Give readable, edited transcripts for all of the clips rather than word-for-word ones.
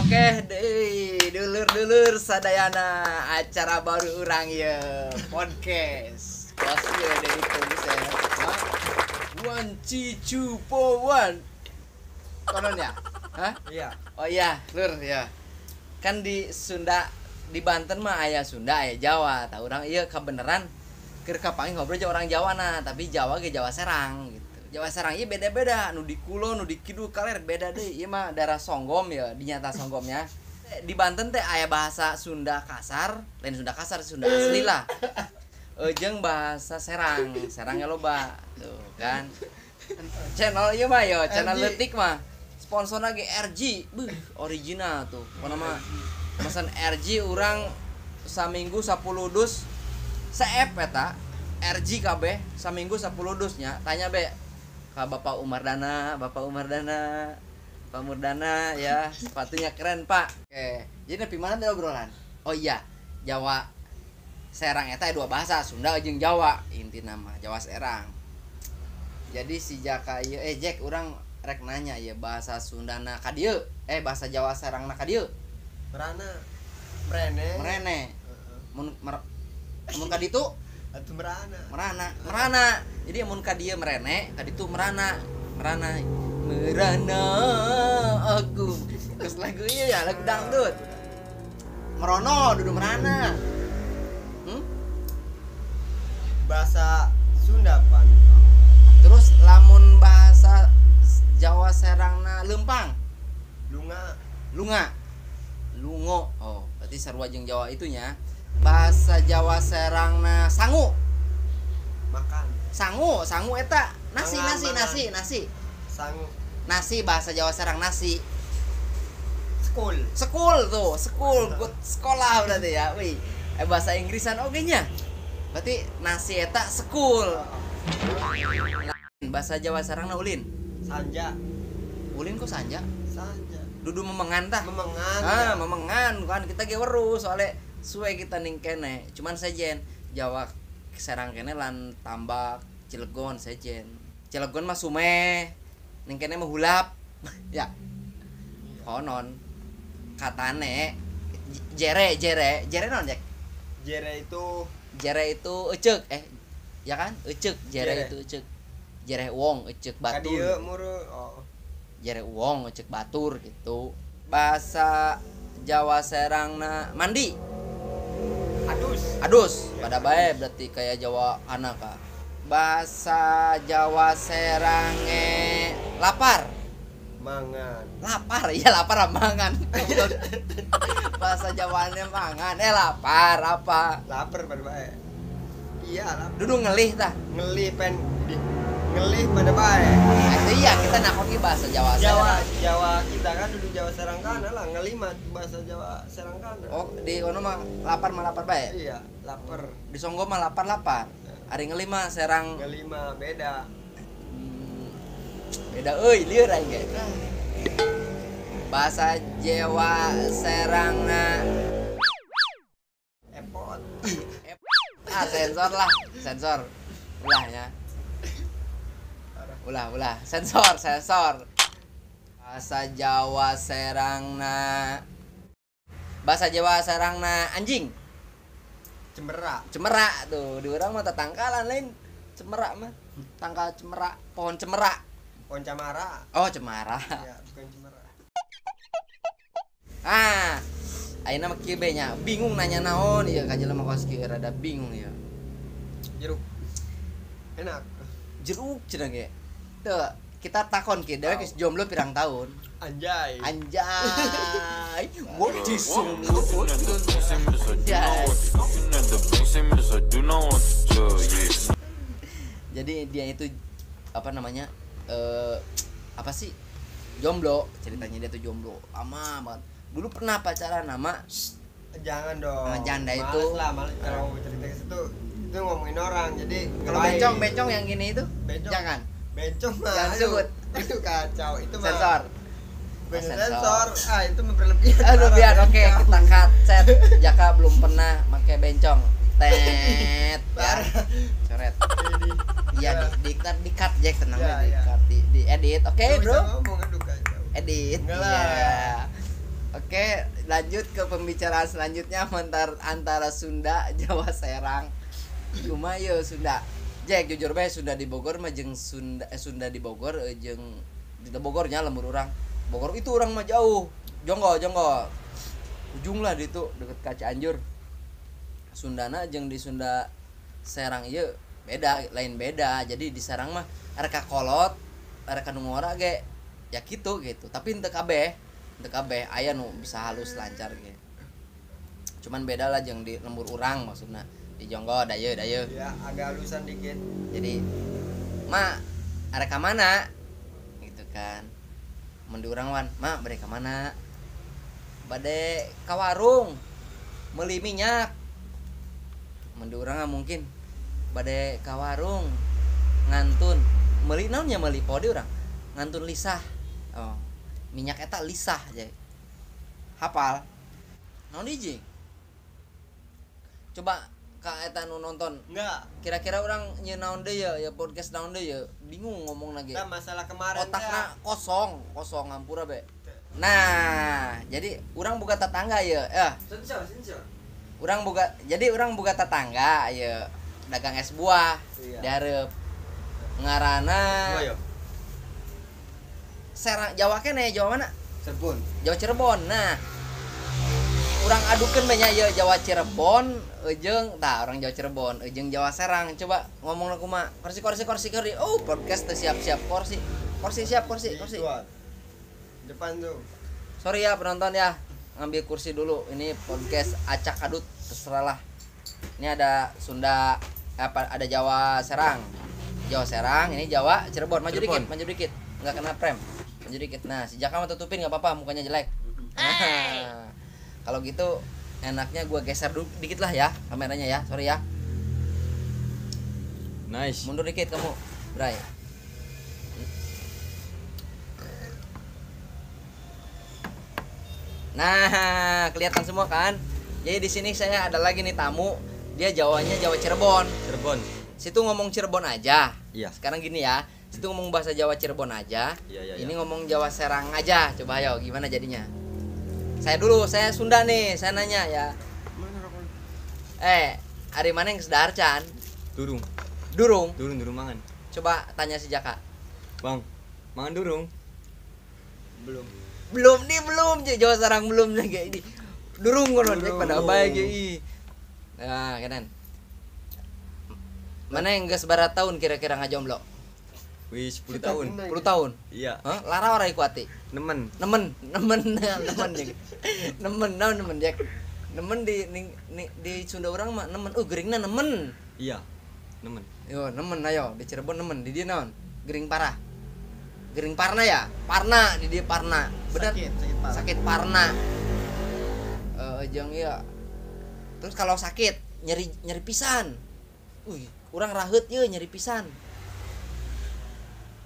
Oke, dulur-dulur sadayana acara baru urang ya podcast. Bosnya dari produser. One cicu one. Konon ya? Hah? Iya. Oh iya, lur ya. Kan di Sunda, di Banten mah aya Sunda aya Jawa. Tah urang ieu kabeneran keur kapanggih ngobrol jeung orang Jawa nah, tapi Jawa ge Jawa Serang gitu. Jawa Serang ieu beda-beda, nu di kulon, nu di kidul kaler beda deui. Ieu mah daerah Songgom ya, dinyata Songgomnya. Di Banten teh aya bahasa Sunda kasar, lain Sunda kasar, Sunda asli lah. Jeung bahasa Serang, Serangnya loba. Tuh kan. Channel ieu mah yo, channel leutik mah. Sponsorna ge RG, original tuh. Pokona mah pesan RG urang saminggu 10 dus. Seep eta RG kabeh saminggu 10 dusnya. Tanya be ka Bapak Umardana, Bapak Umardana. Pak Murdana ya, sepatunya keren, Pak. Oke. Jadi nepi mana teh obrolan? Oh iya, Jawa Serang eta dua bahasa, Sunda jeung Jawa. Inti nama Jawa Serang. Jadi si Jaka ieu Jack urang rek nanya ya bahasa Sundana ka dieu, bahasa Jawa Serangna ka dieu. Merene. Mun ka ditu atuh merana. Jadi mun ka dieu merene, ka ditu merana aku. Terus lagu ieu ya, lagu dangdut. Merono dudu merana. Bahasa Sunda pan. Terus lamun bahasa Jawa Serangna lempang. Lungo. Oh, berarti sarua jeung Jawa itunya. Bahasa Jawa Serangna sangu. Makan. Sangu eta nasi. Sangu. Nasi bahasa Jawa Serang nasi. Sekul Good sekolah berarti ya. Wih, bahasa Inggrisan oge nya. Berarti nasi eta sekul. Bahasa Jawa Serangna ulin. Sanja. Ulin kok sanja? Sanja. Dudu memengan tah. Memengan kan kita ge weruh soalnya suwe kita ning kene. Cuman sejen Jawa Serang kene lan Tambak, Cilegon sejen. Cilegon mah sume. Ning kene mah hulap. Ya. Konon katane jere naon Jack? Jere itu eceuk ya kan? Eceuk jere itu eceuk. Jere wong eceuk batur. Kadieu muru Jere wong eceuk batur gitu. Bahasa Jawa Serangna mandi. Adus. Pada bae berarti kayak Jawa anak ka. Bahasa Jawa Serange lapar. Mangan. Lapar mangan. Bahasa Jawaannya mangan. Lapar apa? Lapar pada bae. Iya, lapar. Dudu ngelih tah. Ngelih pada bae. Itu iya kita nakoki bahasa Jawa Serang. Jawa kita kan duduk Jawa Serang kana lah, ngelih mah bahasa Jawa Serang kana. Oh, di kono mah lapar bae. Iya, lapar. Di Songgom mah lapar. Ari ngelih mah Serang. Ngelih mah beda. Beda euy lieur aing ge. Bahasa Jawa Serangna Epot. Sensor. Ulahnya. Ulah. Sensor. Bahasa Jawa Serangna anjing. Cemera tuh. Di urang mah tatangkalan lain. Cemera mah. Tangkal cemera, pohon cemera. Pohon cemara. Oh, cemara. Iya, bukan cemara. Ayeuna mah kieu be nya, bingung nanya naon ieu ka jelema kos kieu rada bingung ya. Jeruk. Enak. Jeruk cenah ge. Teu, kita takon kieu dewe geus jomblo pirang tahun. Anjay. Boti sungguh. Jadi dia itu apa namanya? Apa sih? Jomblo, ceritanya dia tuh jomblo. Lama banget. Dulu pernah pacaran nama jangan dong. Janda itu. Males kalau cerita itu ngomongin orang. Jadi kalau bencong yang gini itu jangan. Bencong mah. Jangan sebut. Itu kacau. Itu mah. Sensor. Sensor. Itu berlebihan. Berlebihan. Oke, kita cut set. Jaka belum pernah pakai bencong. Tet. Ya. Coret. Iya, di cut Jack tenang ya, di cut di edit. Oke, bro. Ngomong aduh kacau. Edit. Enggak lah. Ya. Oke. lanjut ke pembicaraan selanjutnya antara Sunda Jawa Serang. Cuma yo Sunda Jack jujur bae Sunda di Bogor mah jeung Sunda di Bogor jeung di Bogornya lembur orang Bogor itu orang mah jauh jonggo ujung lah di itu deket ka Cianjur. Sundana jeung di Sunda Serang ieu lain beda. Jadi di Serang mah areka kolot areka nu ngora ge ya gitu tapi henteu kabeh aya nu bisa halus lancar ge. Cuman beda lah jeung di lembur urang maksudna di Jonggo daya ya agak halusan dikit. Jadi areka mana gitu kan mun di urang wan bade ka mana bade ka warung meuli minyak. Mun di urang mungkin bade ka warung ngantun meuli naon nya meuli pode urang ngantun lisah. Oh minyak eta lisah aja hafal naon hiji coba ka eta nu nonton enggak kira-kira orang nyeun naon deui ya podcast naon deui ya bingung ngomong lagi nah masalah kemarin otakna kosong ngampura be. Nah jadi orang buka tetangga ya sensor orang buka tetangga ya dagang es buah iya. Di hareup ngaranna Serang Jawa kene Jawa mana Jawa Cirebon. Nah urang adukeun banyak ya Jawa Cirebon jeung orang Jawa Cirebon jeung Jawa Serang. Coba ngomong kumaha kursi podcast teh siap kursi siap kursi depan tuh. Sorry ya penonton ya ngambil kursi dulu ini podcast acak adut terserah lah. Ini ada Sunda ada Jawa Serang ini Jawa Cirebon maju dikit nggak kena frame maju dikit. Nah si Jaka mah tutupin nggak apa-apa mukanya jelek. Nah, kalau gitu enaknya gua geser dikit lah ya kameranya ya, sorry ya. Nice. Mundur dikit kamu, Bray. Nah, kelihatan semua kan? Jadi di sini saya ada lagi nih tamu, dia Jawanya Jawa Cirebon. Situ ngomong Cirebon aja. Iya. Sekarang gini ya, situ ngomong bahasa Jawa Cirebon aja. Iya. Ini ngomong Jawa Serang aja. Coba ayo gimana jadinya? Saya Sunda nih, saya nanya ya. Hari mana yang sedarcan? Durung mangan. Coba tanya si Jaka. Bang, mangan durung? Belum Jawa Serang belum kayak ini. Durung kono dek pada bae ge. Nah, kanan. Mana yang geus barat tahun kira-kira ngajomblo? Wih, 10 tahun. 10 tahun. Iya. Hah? Lara ora ikuati. Nemen Jek. Nemen Jek. Nemen di Sunda urang mah nemen. Geringna nemen. Iya. Nemen. Yo, nemen ayo di Cirebon nemen. Di dieu naon? Gering parah. Gering parna ya? Parna di dieu parna. Bener? Sakit parna. Jeung ieu. Terus kalau sakit nyeri pisan. Urang raheut ye nyeri pisan.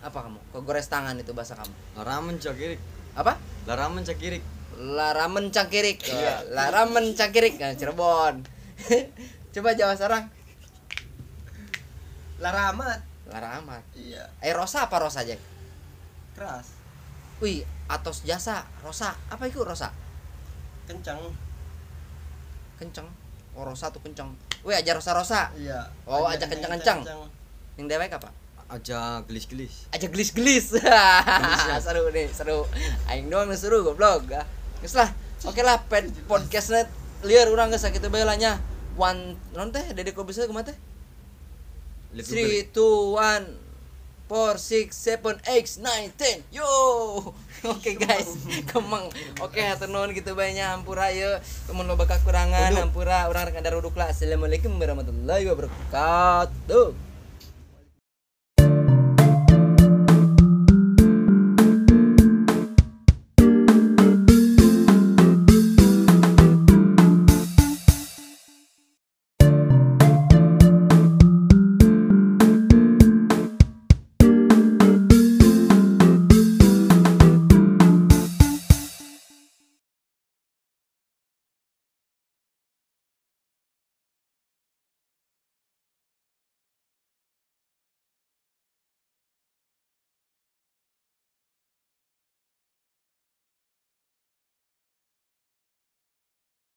Apa kamu? Kegores tangan itu bahasa kamu. Laramen cakirik. Apa? Laramen cakirik. Iya. Laramen cakirik. Nah, Cirebon. Coba Jawa Serang. Laramat. Iya. Rosa apa rosa, Jack? Keras. Wih, atos jasa, rosa. Apa itu rosa? Kencang. Oh, rosa tuh kencang. Wih, aja rosa. Iya. Oh, aja kencang. Yang dewek apa? Aja gelis-gelis. Seru. Aing doang seru goblok. Geus lah. Oke lah, podcastnya lieur urang geus sakitu bae lah nya. Non teh Dedek Kobusier kumaha teh? 3 2 1 4 6 7 8 9 10. Yo. Oke guys, kemang. Oke, hatur nuhun kitu bae nya hampura ieu. Mun loba kakurangan hampura urang rek ngaruduk lah. Assalamualaikum warahmatullahi wabarakatuh.